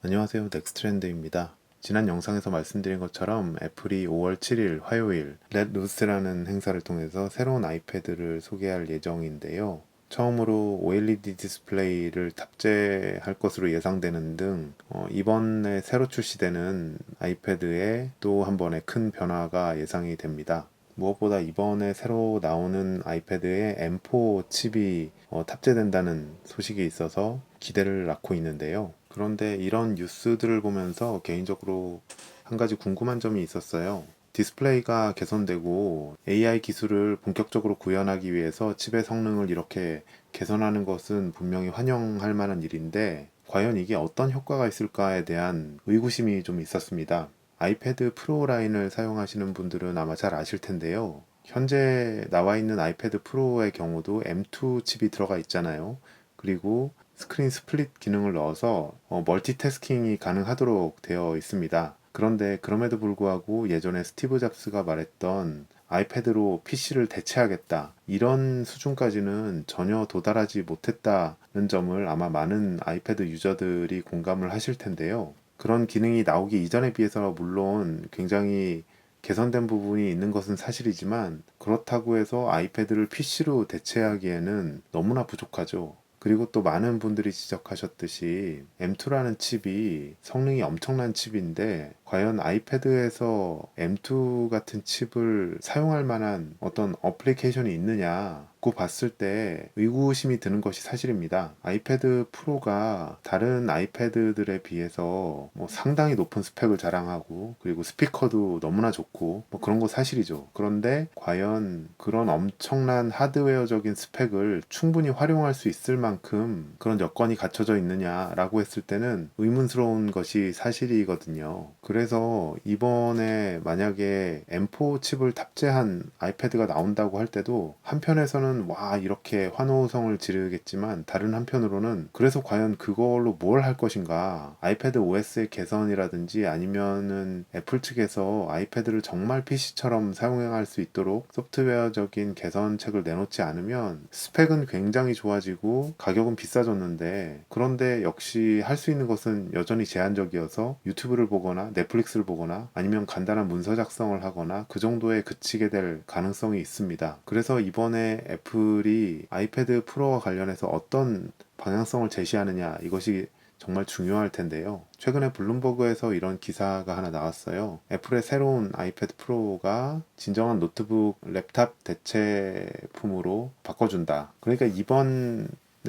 안녕하세요. 넥스트렌드입니다. 지난 영상에서 말씀드린 것처럼 애플이 5월 7일 화요일 렛루스라는 행사를 통해서 새로운 아이패드를 소개할 예정인데요. 처음으로 OLED 디스플레이를 탑재할 것으로 예상되는 등 이번에 새로 출시되는 아이패드에 또 한 번의 큰 변화가 예상이 됩니다. 무엇보다 이번에 새로 나오는 아이패드에 M4 칩이 탑재된다는 소식이 있어서 기대를 낳고 있는데요. 그런데 이런 뉴스들을 보면서 개인적으로 한 가지 궁금한 점이 있었어요. 디스플레이가 개선되고 AI 기술을 본격적으로 구현하기 위해서 칩의 성능을 이렇게 개선하는 것은 분명히 환영할 만한 일인데, 과연 이게 어떤 효과가 있을까에 대한 의구심이 좀 있었습니다. 아이패드 프로 라인을 사용하시는 분들은 아마 잘 아실 텐데요. 현재 나와 있는 아이패드 프로의 경우도 M2 칩이 들어가 있잖아요. 그리고 스크린 스플릿 기능을 넣어서 멀티태스킹이 가능하도록 되어 있습니다. 그런데 그럼에도 불구하고 예전에 스티브 잡스가 말했던 아이패드로 PC를 대체하겠다, 이런 수준까지는 전혀 도달하지 못했다는 점을 아마 많은 아이패드 유저들이 공감을 하실 텐데요. 그런 기능이 나오기 이전에 비해서 물론 굉장히 개선된 부분이 있는 것은 사실이지만, 그렇다고 해서 아이패드를 PC로 대체하기에는 너무나 부족하죠. 그리고 또 많은 분들이 지적하셨듯이 M2라는 칩이 성능이 엄청난 칩인데, 과연 아이패드에서 M2 같은 칩을 사용할 만한 어떤 어플리케이션이 있느냐고 봤을 때 의구심이 드는 것이 사실입니다. 아이패드 프로가 다른 아이패드들에 비해서 상당히 높은 스펙을 자랑하고, 그리고 스피커도 너무나 좋고 그런 거 사실이죠. 그런데 과연 그런 엄청난 하드웨어적인 스펙을 충분히 활용할 수 있을 만큼 그런 여건이 갖춰져 있느냐라고 했을 때는 의문스러운 것이 사실이거든요. 그래서 이번에 만약에 M4 칩을 탑재한 아이패드가 나온다고 할 때도 한편에서는 와, 이렇게 환호성을 지르겠지만, 다른 한편으로는 그래서 과연 그걸로 뭘 할 것인가, 아이패드 OS의 개선이라든지 아니면은 애플 측에서 아이패드를 정말 PC처럼 사용할 수 있도록 소프트웨어적인 개선책을 내놓지 않으면 스펙은 굉장히 좋아지고 가격은 비싸졌는데, 그런데 역시 할 수 있는 것은 여전히 제한적이어서 유튜브를 보거나 넷플릭스를 보거나 아니면 간단한 문서 작성을 하거나 그 정도에 그치게 될 가능성이 있습니다. 그래서 이번에 애플이 아이패드 프로와 관련해서 어떤 방향성을 제시하느냐, 이것이 정말 중요할 텐데요. 최근에 블룸버그에서 이런 기사가 하나 나왔어요. 애플의 새로운 아이패드 프로가 진정한 노트북 랩탑 대체품으로 바꿔준다. 그러니까 이번에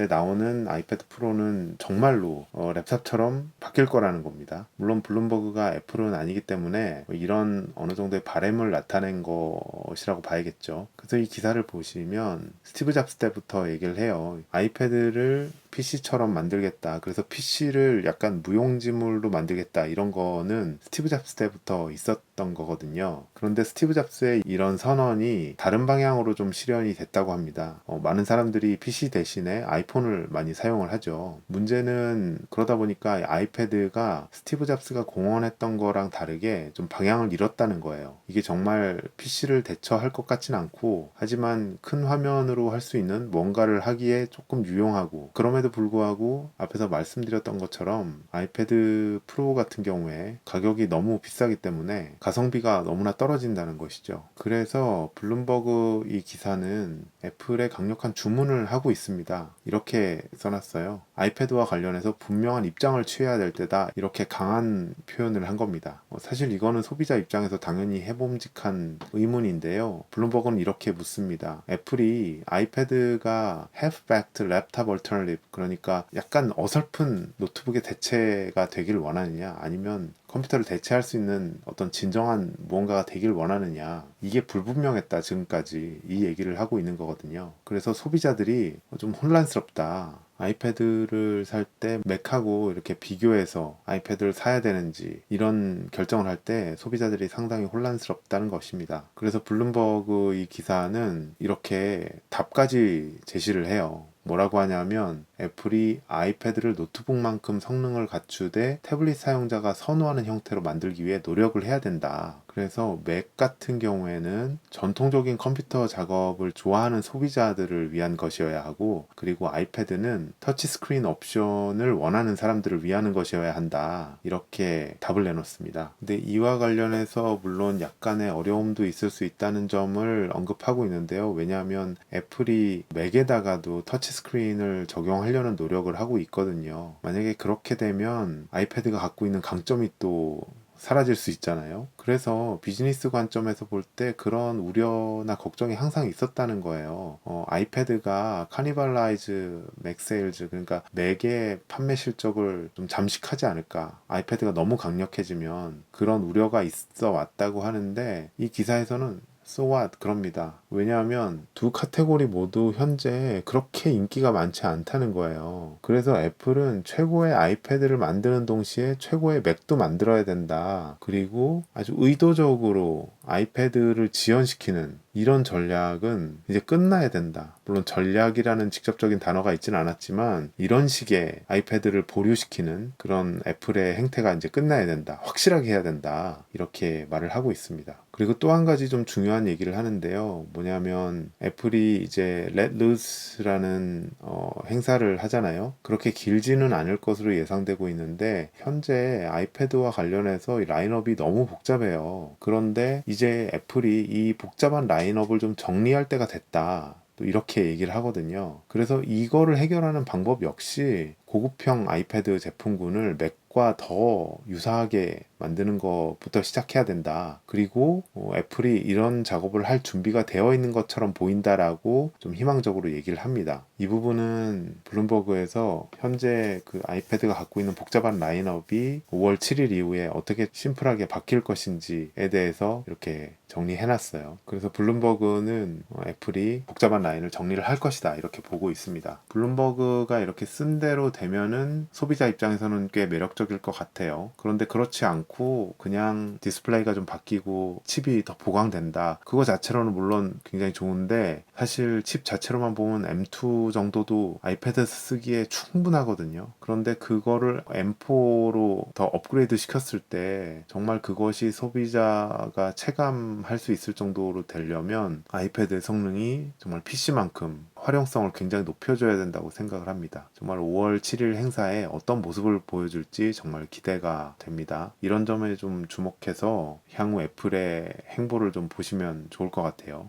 나오는 아이패드 프로는 정말로 랩탑처럼 바뀔 거라는 겁니다. 물론 블룸버그가 애플은 아니기 때문에 이런 어느 정도의 바램을 나타낸 것이라고 봐야겠죠. 그래서 이 기사를 보시면 스티브 잡스 때부터 얘기를 해요. 아이패드를 PC처럼 만들겠다, 그래서 PC를 약간 무용지물로 만들겠다, 이런 거는 스티브 잡스 때부터 있었던 거거든요. 그런데 스티브 잡스의 이런 선언이 다른 방향으로 좀 실현이 됐다고 합니다. 많은 사람들이 PC 대신에 아이폰을 많이 사용을 하죠. 문제는 그러다 보니까 아이패드가 스티브 잡스가 공언했던 거랑 다르게 좀 방향을 잃었다는 거예요. 이게 정말 PC를 대처할 것 같진 않고, 하지만 큰 화면으로 할 수 있는 뭔가를 하기에 조금 유용하고, 그럼에도 불구하고 앞에서 말씀드렸던 것처럼 아이패드 프로 같은 경우에 가격이 너무 비싸기 때문에 가성비가 너무나 떨어진다는 것이죠. 그래서 블룸버그 이 기사는 애플에 강력한 주문을 하고 있습니다. 이렇게 써놨어요. 아이패드와 관련해서 분명한 입장을 취해야 될 때다, 이렇게 강한 표현을 한 겁니다. 사실 이거는 소비자 입장에서 당연히 해봄직한 의문인데요. 블룸버그는 이렇게 묻습니다. 애플이 아이패드가 half-backed laptop alternative, 그러니까 약간 어설픈 노트북의 대체가 되길 원하느냐, 아니면 컴퓨터를 대체할 수 있는 어떤 진정한 무언가가 되길 원하느냐, 이게 불분명했다 지금까지, 이 얘기를 하고 있는 거거든요. 그래서 소비자들이 좀 혼란스럽다, 아이패드를 살 때 맥하고 이렇게 비교해서 아이패드를 사야 되는지 이런 결정을 할 때 소비자들이 상당히 혼란스럽다는 것입니다. 그래서 블룸버그 이 기사는 이렇게 답까지 제시를 해요. 뭐라고 하냐면, 애플이 아이패드를 노트북만큼 성능을 갖추되 태블릿 사용자가 선호하는 형태로 만들기 위해 노력을 해야 된다. 그래서 맥 같은 경우에는 전통적인 컴퓨터 작업을 좋아하는 소비자들을 위한 것이어야 하고, 그리고 아이패드는 터치스크린 옵션을 원하는 사람들을 위한 것이어야 한다, 이렇게 답을 내놓습니다. 근데 이와 관련해서 물론 약간의 어려움도 있을 수 있다는 점을 언급하고 있는데요. 왜냐하면 애플이 맥에다가도 터치스크린을 적용하려는 노력을 하고 있거든요. 만약에 그렇게 되면 아이패드가 갖고 있는 강점이 또 사라질 수 있잖아요. 그래서 비즈니스 관점에서 볼 때 그런 우려나 걱정이 항상 있었다는 거예요. 아이패드가 카니발라이즈 맥 세일즈, 그러니까 맥의 판매 실적을 좀 잠식하지 않을까, 아이패드가 너무 강력해지면, 그런 우려가 있어 왔다고 하는데, 이 기사에서는 So what? 그럽니다. 왜냐하면 두 카테고리 모두 현재 그렇게 인기가 많지 않다는 거예요. 그래서 애플은 최고의 아이패드를 만드는 동시에 최고의 맥도 만들어야 된다. 그리고 아주 의도적으로 아이패드를 지연시키는 이런 전략은 이제 끝나야 된다. 물론 전략이라는 직접적인 단어가 있지는 않았지만 이런 식의 아이패드를 보류시키는 그런 애플의 행태가 이제 끝나야 된다. 확실하게 해야 된다. 이렇게 말을 하고 있습니다. 그리고 또 한 가지 좀 중요한 얘기를 하는데요. 뭐냐면 애플이 이제 Let Loose라는 행사를 하잖아요. 그렇게 길지는 않을 것으로 예상되고 있는데 현재 아이패드와 관련해서 이 라인업이 너무 복잡해요. 그런데 이제 애플이 이 복잡한 라인업을 좀 정리할 때가 됐다, 또 이렇게 얘기를 하거든요. 그래서 이거를 해결하는 방법 역시 고급형 아이패드 제품군을 맥과 더 유사하게 만드는 것부터 시작해야 된다. 그리고 애플이 이런 작업을 할 준비가 되어 있는 것처럼 보인다라고 좀 희망적으로 얘기를 합니다. 이 부분은 블룸버그에서 현재 그 아이패드가 갖고 있는 복잡한 라인업이 5월 7일 이후에 어떻게 심플하게 바뀔 것인지에 대해서 이렇게 정리해놨어요. 그래서 블룸버그는 애플이 복잡한 라인을 정리를 할 것이다, 이렇게 보고 있습니다. 블룸버그가 이렇게 쓴 대로 되면은 소비자 입장에서는 꽤 매력적일 것 같아요. 그런데 그렇지 않고 그냥 디스플레이가 좀 바뀌고 칩이 더 보강된다, 그거 자체로는 물론 굉장히 좋은데 사실 칩 자체로만 보면 M2 정도도 아이패드 쓰기에 충분하거든요. 그런데 그거를 M4로 더 업그레이드 시켰을 때 정말 그것이 소비자가 체감할 수 있을 정도로 되려면 아이패드의 성능이 정말 PC만큼 활용성을 굉장히 높여줘야 된다고 생각을 합니다. 정말 5월 7일 행사에 어떤 모습을 보여줄지 정말 기대가 됩니다. 이런 점에 좀 주목해서 향후 애플의 행보를 좀 보시면 좋을 것 같아요.